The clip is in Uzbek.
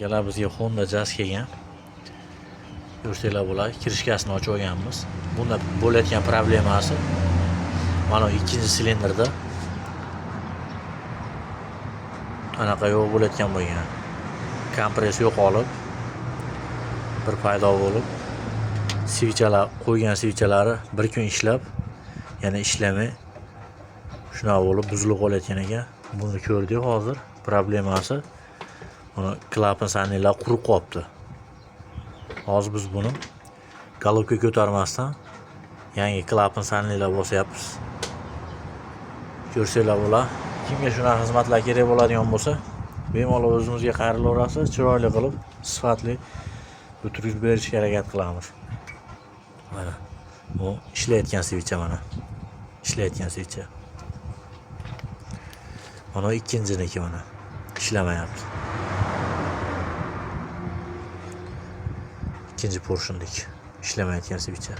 Akalar bizga Honda Jazz kelgan. Ko'rsanglar bo'ladi, kirishkasini ochib olganmiz. Bunda bo'layotgan problemasi mana ikkinchi silindrda anaqa yo'q bo'layotgan bo'lgan. Kompress yo'qolib, bir paydo bo'lib, svichalar qo'ygan svichalari bir kun ishlab, yana ishlamay shunaqa bo'lib buzilib qolayotgan ekan. Buni ko'rdik hozir. Problemasi mana klapan saniylar qurib qolibdi. Hozir biz buni galobga ko'tarmasdan yangi klapan saniylar bosyapmiz. Ko'rsanglar bo'ladi. Kimga shunaqa xizmatlar kerak bo'ladigan bo'lsa, bemalol o'zimizga qayrilaverasiz, chiroyli qilib, sifatli bitirib berishga harakat qilamiz. Mana bu ishlayotgan svicha mana. Ishlayotgan svicha. Mana ikkinchiniki mana. İşlemayapti. İkinci porsiondaki ishlamayotgan svicha.